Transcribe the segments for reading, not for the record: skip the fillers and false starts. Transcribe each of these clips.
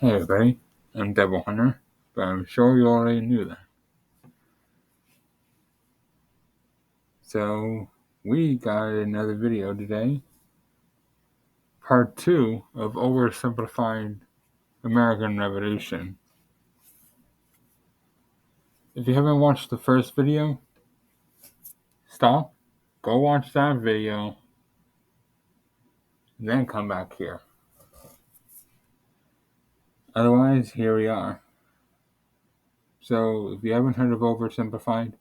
Hey everybody, I'm Devil Hunter, but I'm sure you already knew that. So, we got another video today, part 2 of oversimplified American Revolution. If you haven't watched the first video, stop, go watch that video, then come back here. Otherwise, here we are. So, if you haven't heard of oversimplified,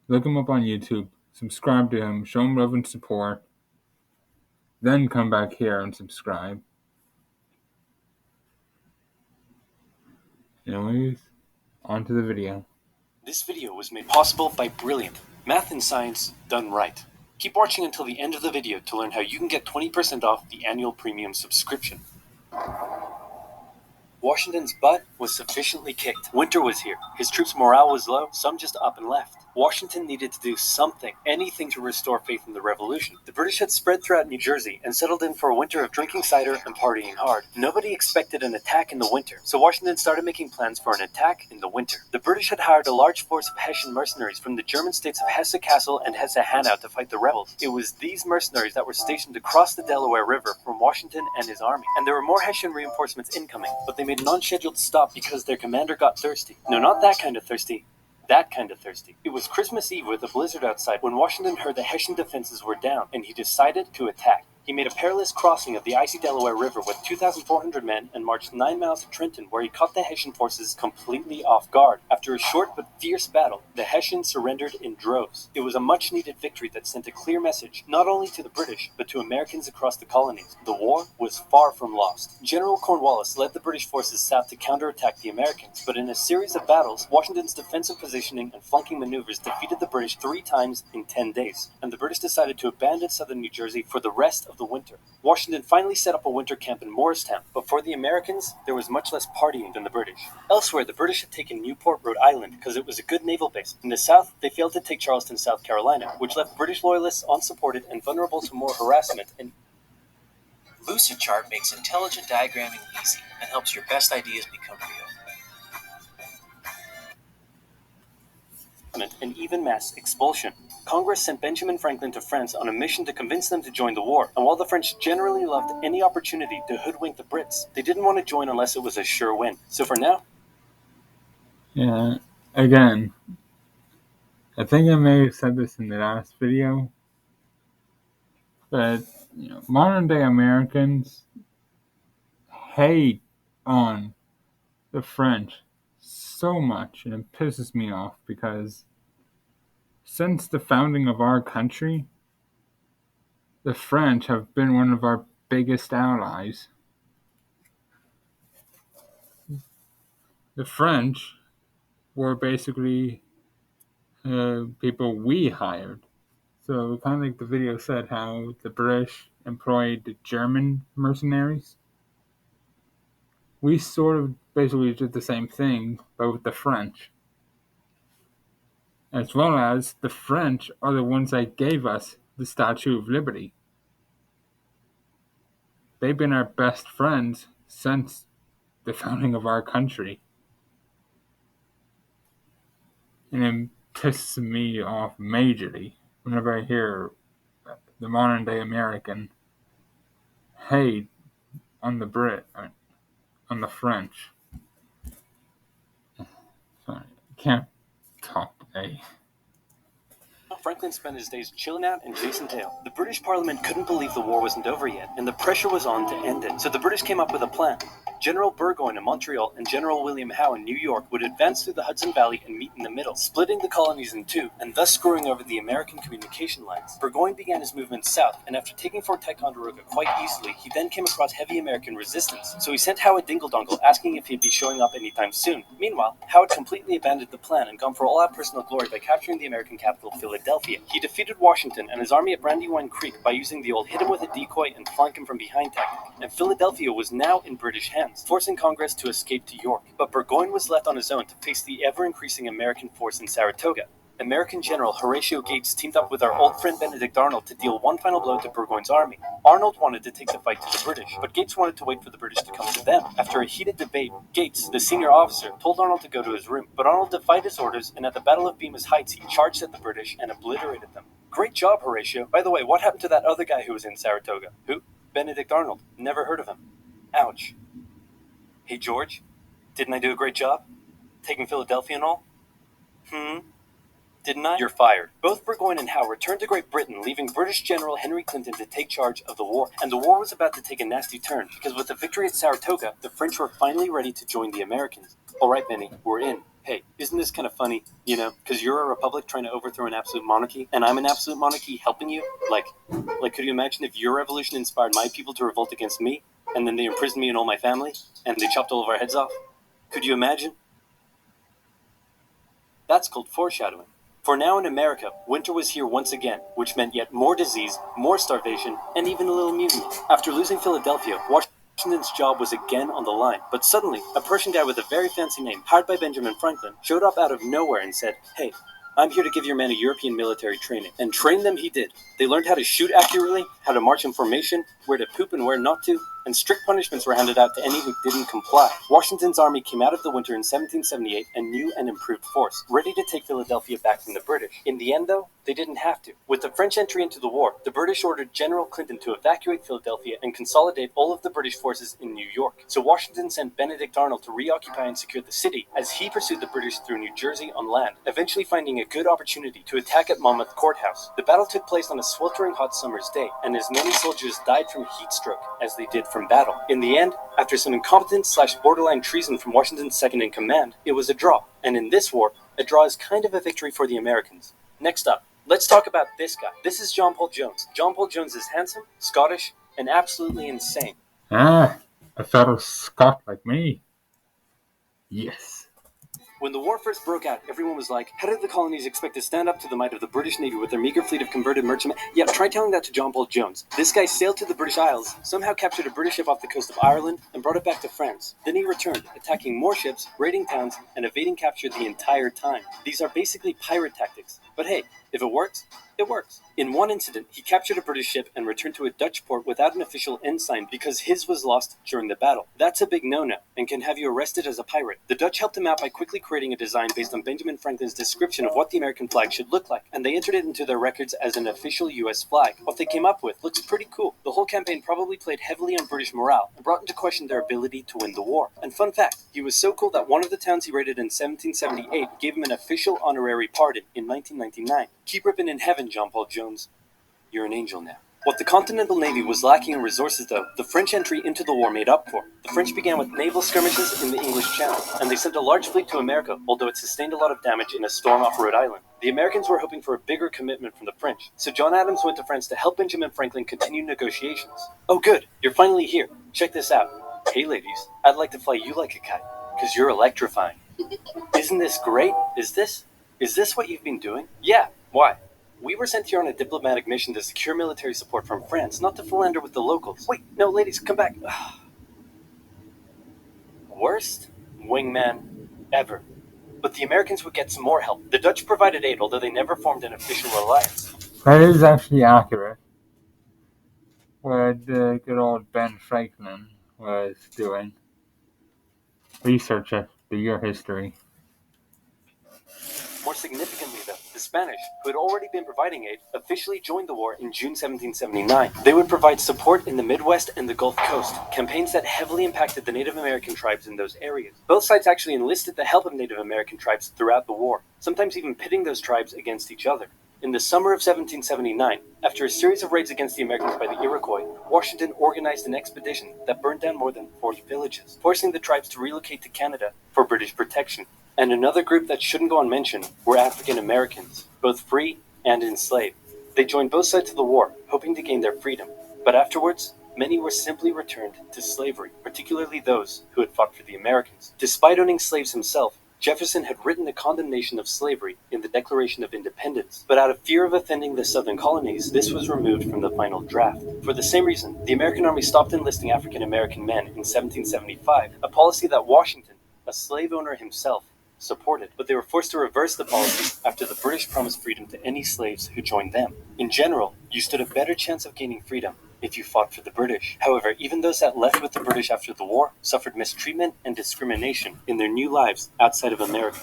look him up on YouTube, subscribe to him, show him love and support, then come back here and subscribe. Anyways, on to the video. This video was made possible by Brilliant, math and science done right. Keep watching until the end of the video to learn how you can get 20% off the annual premium subscription. Washington's butt was sufficiently kicked. Winter was here. His troops' morale was low. Some just up and left. Washington needed to do something, anything to restore faith in the revolution. The British had spread throughout New Jersey and settled in for a winter of drinking cider and partying hard. Nobody expected an attack in the winter, so Washington started making plans for an attack in the winter. The British had hired a large force of Hessian mercenaries from the German states of Hesse-Kassel and Hesse-Hanau to fight the rebels. It was these mercenaries that were stationed across the Delaware River from Washington and his army. And there were more Hessian reinforcements incoming, but they made an unscheduled stop because their commander got thirsty. No, not that kind of thirsty. That kind of thirsty. It was Christmas Eve with a blizzard outside when Washington heard the Hessian defenses were down, and he decided to attack. He made a perilous crossing of the icy Delaware River with 2,400 men and marched 9 miles to Trenton, where he caught the Hessian forces completely off guard. After a short but fierce battle, the Hessians surrendered in droves. It was a much-needed victory that sent a clear message, not only to the British, but to Americans across the colonies. The war was far from lost. General Cornwallis led the British forces south to counterattack the Americans, but in a series of battles, Washington's defensive positioning and flanking maneuvers defeated the British 3 times in 10 days, and the British decided to abandon southern New Jersey for the rest of the winter. Washington finally set up a winter camp in Morristown, but for the Americans, there was much less partying than the British. Elsewhere, the British had taken Newport, Rhode Island, because it was a good naval base. In the south, they failed to take Charleston, South Carolina, which left British loyalists unsupported and vulnerable to more harassment. And Lucidchart makes intelligent diagramming easy and helps your best ideas become real. And even mass expulsion. Congress sent Benjamin Franklin to France on a mission to convince them to join the war, and while the French generally loved any opportunity to hoodwink the Brits, they didn't want to join unless it was a sure win. So for now... Yeah, again, I think I may have said this in the last video, but modern day Americans hate on the French so much, and it pisses me off because since the founding of our country, the French have been one of our biggest allies. The French were basically people we hired. So kind of like the video said, how the British employed the German mercenaries. We sort of basically did the same thing, but with the French. As well as the French are the ones that gave us the Statue of Liberty. They've been our best friends since the founding of our country. And it pisses me off majorly whenever I hear the modern day American hate on the on the French. Sorry, I can't talk today. Franklin spent his days chilling out in Jason Dale. The British Parliament couldn't believe the war wasn't over yet, and the pressure was on to end it. So the British came up with a plan. General Burgoyne in Montreal and General William Howe in New York would advance through the Hudson Valley and meet in the middle, splitting the colonies in two, and thus screwing over the American communication lines. Burgoyne began his movement south, and after taking Fort Ticonderoga quite easily, he then came across heavy American resistance. So he sent Howe a dingle-dongle asking if he'd be showing up anytime soon. Meanwhile, Howe had completely abandoned the plan and gone for all-out personal glory by capturing the American capital, Philadelphia. He defeated Washington and his army at Brandywine Creek by using the old hit him with a decoy and flank him from behind tactic, and Philadelphia was now in British hands, forcing Congress to escape to York. But Burgoyne was left on his own to face the ever-increasing American force in Saratoga. American General Horatio Gates teamed up with our old friend Benedict Arnold to deal one final blow to Burgoyne's army. Arnold wanted to take the fight to the British, but Gates wanted to wait for the British to come to them. After a heated debate, Gates, the senior officer, told Arnold to go to his room, but Arnold defied his orders, and at the Battle of Bemis Heights, he charged at the British and obliterated them. Great job, Horatio. By the way, what happened to that other guy who was in Saratoga? Who? Benedict Arnold. Never heard of him. Ouch. Hey, George, didn't I do a great job? Taking Philadelphia and all? Didn't I? You're fired. Both Burgoyne and Howe returned to Great Britain, leaving British General Henry Clinton to take charge of the war. And the war was about to take a nasty turn, because with the victory at Saratoga, the French were finally ready to join the Americans. All right, Benny, we're in. Hey, isn't this kind of funny? You know, because you're a republic trying to overthrow an absolute monarchy, and I'm an absolute monarchy helping you? Like, could you imagine if your revolution inspired my people to revolt against me, and then they imprisoned me and all my family, and they chopped all of our heads off? Could you imagine? That's called foreshadowing. For now in America, winter was here once again, which meant yet more disease, more starvation, and even a little mutiny. After losing Philadelphia, Washington's job was again on the line. But suddenly, a Persian guy with a very fancy name, hired by Benjamin Franklin, showed up out of nowhere and said, "Hey, I'm here to give your men a European military training." And train them he did. They learned how to shoot accurately, how to march in formation, where to poop and where not to, and strict punishments were handed out to any who didn't comply. Washington's army came out of the winter in 1778 a new and improved force, ready to take Philadelphia back from the British. In the end, though, they didn't have to. With the French entry into the war, the British ordered General Clinton to evacuate Philadelphia and consolidate all of the British forces in New York. So Washington sent Benedict Arnold to reoccupy and secure the city, as he pursued the British through New Jersey on land, eventually finding a good opportunity to attack at Monmouth Courthouse. The battle took place on a sweltering hot summer's day, and as many soldiers died from heat stroke as they did from battle. In the end, after some incompetence/borderline treason from Washington's second-in-command, it was a draw. And in this war, a draw is kind of a victory for the Americans. Next up, let's talk about this guy. This is John Paul Jones. John Paul Jones is handsome, Scottish, and absolutely insane. Ah, a fellow Scot like me. Yes. When the war first broke out, everyone was like, how did the colonies expect to stand up to the might of the British Navy with their meager fleet of converted merchantmen? Yeah, try telling that to John Paul Jones. This guy sailed to the British Isles, somehow captured a British ship off the coast of Ireland, and brought it back to France. Then he returned, attacking more ships, raiding towns, and evading capture the entire time. These are basically pirate tactics. But hey, if it works, it works. In one incident, he captured a British ship and returned to a Dutch port without an official ensign because his was lost during the battle. That's a big no-no and can have you arrested as a pirate. The Dutch helped him out by quickly creating a design based on Benjamin Franklin's description of what the American flag should look like, and they entered it into their records as an official US flag. What they came up with looks pretty cool. The whole campaign probably played heavily on British morale and brought into question their ability to win the war. And fun fact, he was so cool that one of the towns he raided in 1778 gave him an official honorary pardon in 1999. Keep ripping in heaven, John Paul Jones. You're an angel now. What the Continental Navy was lacking in resources, though, the French entry into the war made up for. The French began with naval skirmishes in the English Channel, and they sent a large fleet to America, although it sustained a lot of damage in a storm off Rhode Island. The Americans were hoping for a bigger commitment from the French, so John Adams went to France to help Benjamin Franklin continue negotiations. Oh good, you're finally here. Check this out. Hey ladies, I'd like to fly you like a kite, because you're electrifying. Isn't this great? Is this what you've been doing? Yeah, why? We were sent here on a diplomatic mission to secure military support from France, not to philander with the locals. Wait, no, ladies, come back. Worst wingman ever. But the Americans would get some more help. The Dutch provided aid, although they never formed an official alliance. That is actually accurate. What good old Ben Franklin was doing. Research it, do your history. More significantly, though, the Spanish, who had already been providing aid, officially joined the war in June 1779. They would provide support in the Midwest and the Gulf Coast, campaigns that heavily impacted the Native American tribes in those areas. Both sides actually enlisted the help of Native American tribes throughout the war, sometimes even pitting those tribes against each other. In the summer of 1779, after a series of raids against the Americans by the Iroquois, Washington organized an expedition that burned down more than 40 villages, forcing the tribes to relocate to Canada for British protection. And another group that shouldn't go unmentioned were African Americans, both free and enslaved. They joined both sides of the war, hoping to gain their freedom. But afterwards, many were simply returned to slavery, particularly those who had fought for the Americans. Despite owning slaves himself, Jefferson had written a condemnation of slavery in the Declaration of Independence, but out of fear of offending the southern colonies, this was removed from the final draft. For the same reason, the American Army stopped enlisting African American men in 1775, a policy that Washington, a slave owner himself, supported, but they were forced to reverse the policy after the British promised freedom to any slaves who joined them. In general, you stood a better chance of gaining freedom if you fought for the British. However, even those that left with the British after the war suffered mistreatment and discrimination in their new lives outside of America.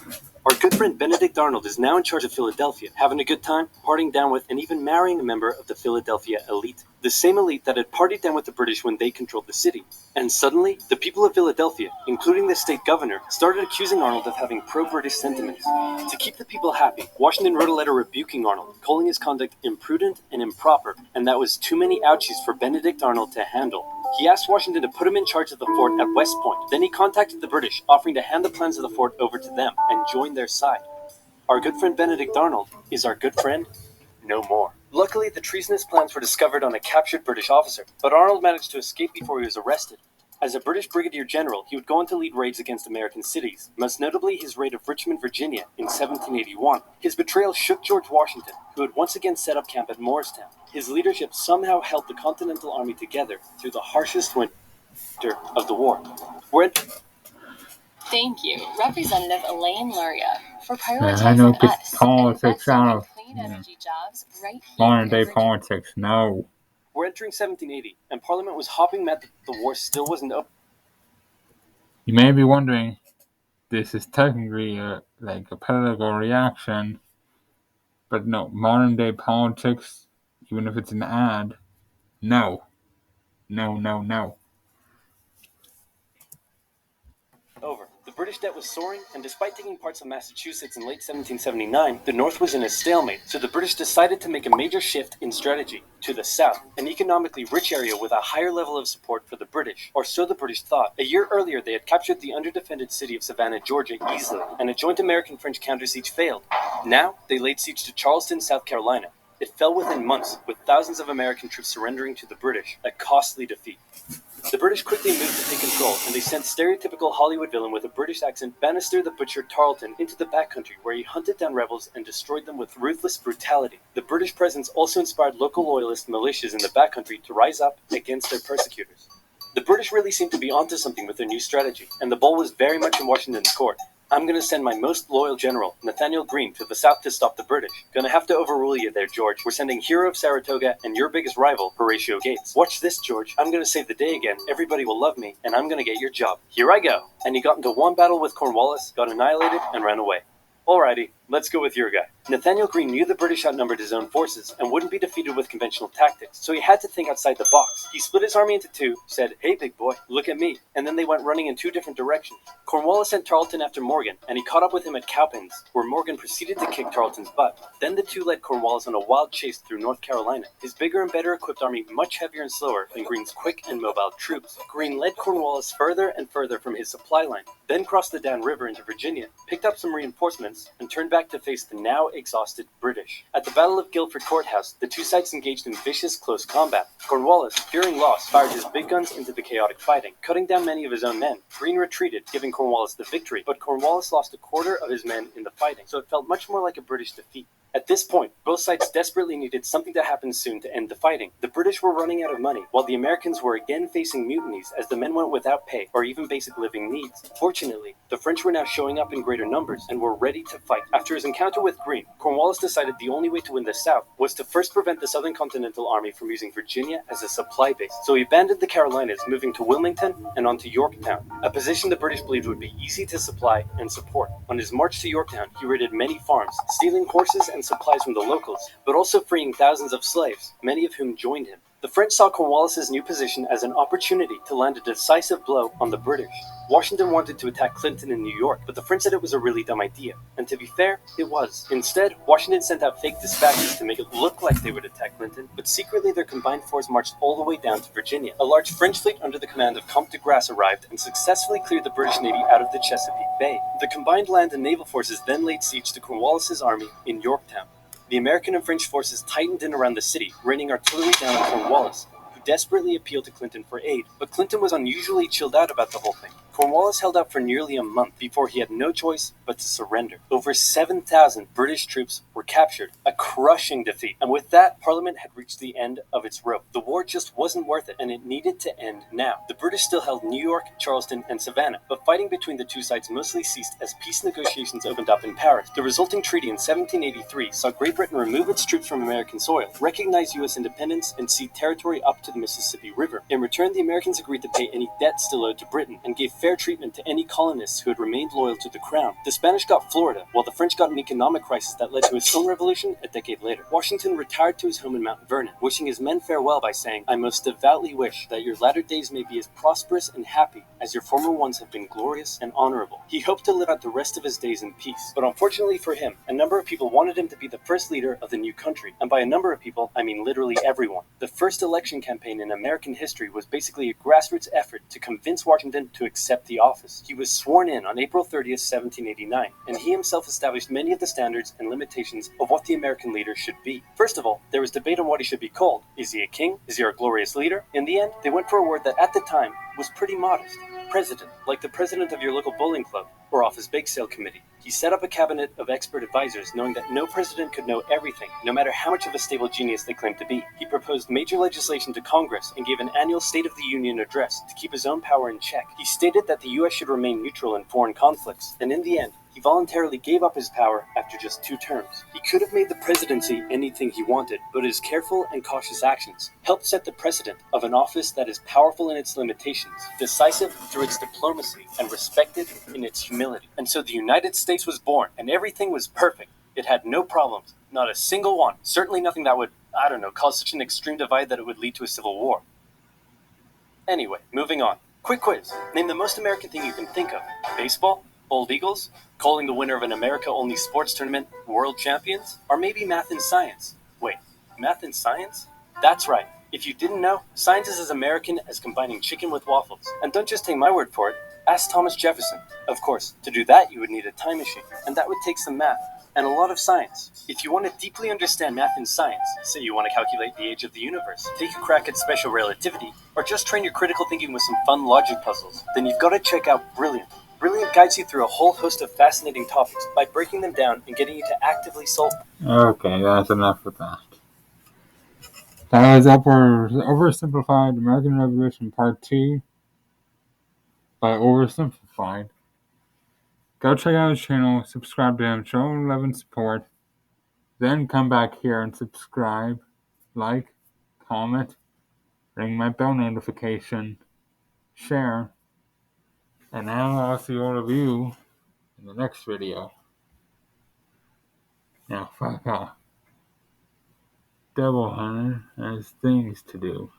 Our good friend Benedict Arnold is now in charge of Philadelphia, having a good time, partying down with, and even marrying a member of the Philadelphia elite. The same elite that had partied down with the British when they controlled the city. And suddenly, the people of Philadelphia, including the state governor, started accusing Arnold of having pro-British sentiments. To keep the people happy, Washington wrote a letter rebuking Arnold, calling his conduct imprudent and improper, and that was too many ouchies for Benedict Arnold to handle. He asked Washington to put him in charge of the fort at West Point. Then he contacted the British, offering to hand the plans of the fort over to them and join their side. Our good friend Benedict Arnold is our good friend no more. Luckily, the treasonous plans were discovered on a captured British officer, but Arnold managed to escape before he was arrested. As a British brigadier general, he would go on to lead raids against American cities, most notably his raid of Richmond, Virginia in 1781. His betrayal shook George Washington, who had once again set up camp at Morristown. His leadership somehow held the Continental Army together through the harshest winter of the war. Thank you, Representative Elaine Luria, for I know prioritizing get us and politics investing out in of clean energy jobs right here modern in day Virginia. politics. No. We're entering 1780, and Parliament was hopping mad that the war still wasn't over. You may be wondering, this is technically a political reaction, but no, modern day politics, even if it's an ad, no. No, no, no. Over. The British debt was soaring, and despite taking parts of Massachusetts in late 1779, the North was in a stalemate, so the British decided to make a major shift in strategy to the South, an economically rich area with a higher level of support for the British, or so the British thought. A year earlier, they had captured the underdefended city of Savannah, Georgia, easily, and a joint American-French counter-siege failed. Now, they laid siege to Charleston, South Carolina. It fell within months, with thousands of American troops surrendering to the British, a costly defeat. The British quickly moved to take control, and they sent stereotypical Hollywood villain with a British accent Bannister the Butcher Tarleton into the backcountry, where he hunted down rebels and destroyed them with ruthless brutality. The British presence also inspired local loyalist militias in the backcountry to rise up against their persecutors. The British really seemed to be onto something with their new strategy, and the ball was very much in Washington's court. I'm gonna send my most loyal general, Nathaniel Greene, to the south to stop the British. Gonna have to overrule you there, George. We're sending hero of Saratoga and your biggest rival, Horatio Gates. Watch this, George. I'm gonna save the day again. Everybody will love me, and I'm gonna get your job. Here I go. And he got into one battle with Cornwallis, got annihilated, and ran away. Alrighty, let's go with your guy. Nathaniel Greene knew the British outnumbered his own forces and wouldn't be defeated with conventional tactics, so he had to think outside the box. He split his army into two, said, "Hey big boy, look at me," and then they went running in two different directions. Cornwallis sent Tarleton after Morgan, and he caught up with him at Cowpens, where Morgan proceeded to kick Tarleton's butt. Then the two led Cornwallis on a wild chase through North Carolina, his bigger and better equipped army much heavier and slower than Greene's quick and mobile troops. Greene led Cornwallis further and further from his supply line, then crossed the down river into Virginia, picked up some reinforcements, and turned back to face the now exhausted British. At the Battle of Guilford Courthouse, the two sides engaged in vicious close combat. Cornwallis, fearing loss, fired his big guns into the chaotic fighting, cutting down many of his own men. Greene retreated, giving Cornwallis the victory, but Cornwallis lost a quarter of his men in the fighting, so it felt much more like a British defeat. At this point, both sides desperately needed something to happen soon to end the fighting. The British were running out of money, while the Americans were again facing mutinies as the men went without pay or even basic living needs. Fortunately, the French were now showing up in greater numbers and were ready to fight. After his encounter with Greene, Cornwallis decided the only way to win the South was to first prevent the Southern Continental Army from using Virginia as a supply base. So he abandoned the Carolinas, moving to Wilmington and on to Yorktown, a position the British believed would be easy to supply and support. On his march to Yorktown, he raided many farms, stealing horses and supplies from the locals, but also freeing thousands of slaves, many of whom joined him. The French saw Cornwallis's new position as an opportunity to land a decisive blow on the British. Washington wanted to attack Clinton in New York, but the French said it was a really dumb idea. And to be fair, it was. Instead, Washington sent out fake dispatches to make it look like they would attack Clinton, but secretly their combined force marched all the way down to Virginia. A large French fleet under the command of Comte de Grasse arrived and successfully cleared the British Navy out of the Chesapeake Bay. The combined land and naval forces then laid siege to Cornwallis's army in Yorktown. The American and French forces tightened in around the city, raining artillery down on Cornwallis, who desperately appealed to Clinton for aid, but Clinton was unusually chilled out about the whole thing. Cornwallis held out for nearly a month before he had no choice but to surrender. Over 7,000 British troops were captured, a crushing defeat, and with that, Parliament had reached the end of its rope. The war just wasn't worth it, and it needed to end now. The British still held New York, Charleston, and Savannah, but fighting between the two sides mostly ceased as peace negotiations opened up in Paris. The resulting treaty in 1783 saw Great Britain remove its troops from American soil, recognize U.S. independence, and cede territory up to the Mississippi River. In return, the Americans agreed to pay any debt still owed to Britain and gave fair treatment to any colonists who had remained loyal to the crown. The Spanish got Florida, while the French got an economic crisis that led to its own revolution a decade later. Washington retired to his home in Mount Vernon, wishing his men farewell by saying, "I most devoutly wish that your latter days may be as prosperous and happy as your former ones have been glorious and honorable." He hoped to live out the rest of his days in peace, but unfortunately for him, a number of people wanted him to be the first leader of the new country, and by a number of people, I mean literally everyone. The first election campaign in American history was basically a grassroots effort to convince Washington to accept the office. He was sworn in on April 30th, 1789, and he himself established many of the standards and limitations of what the American leader should be. First of all, there was debate on what he should be called. Is he a king? Is he our glorious leader? In the end, they went for a word that at the time was pretty modest. President, like the president of your local bowling club or office bake sale committee. He set up a cabinet of expert advisors, knowing that no president could know everything, no matter how much of a stable genius they claimed to be. He proposed major legislation to Congress and gave an annual State of the Union address to keep his own power in check. He stated that the U.S. should remain neutral in foreign conflicts, and in the end, he voluntarily gave up his power after just 2 terms. He could have made the presidency anything he wanted, but his careful and cautious actions helped set the precedent of an office that is powerful in its limitations, decisive through its diplomacy, and respected in its humility. And so the United States was born, and everything was perfect. It had no problems, not a single one. Certainly nothing that would, cause such an extreme divide that it would lead to a civil war. Anyway, moving on. Quick quiz. Name the most American thing you can think of. Baseball? Bald Eagles? Calling the winner of an America-only sports tournament world champions? Or maybe math and science? Wait, math and science? That's right. If you didn't know, science is as American as combining chicken with waffles. And don't just take my word for it. Ask Thomas Jefferson. Of course, to do that you would need a time machine, and that would take some math and a lot of science. If you want to deeply understand math and science, say you want to calculate the age of the universe, take a crack at special relativity, or just train your critical thinking with some fun logic puzzles, then you've got to check out Brilliant. Brilliant guides you through a whole host of fascinating topics by breaking them down and getting you to actively solve them. Okay, that's enough with that. That was Oversimplified American Revolution Part 2 by Oversimplified. Go check out his channel, subscribe to him, show him love and support. Then come back here and subscribe, like, comment, ring my bell notification, share. And now I'll see all of you in the next video. Now fuck off. Devil Hunter has things to do.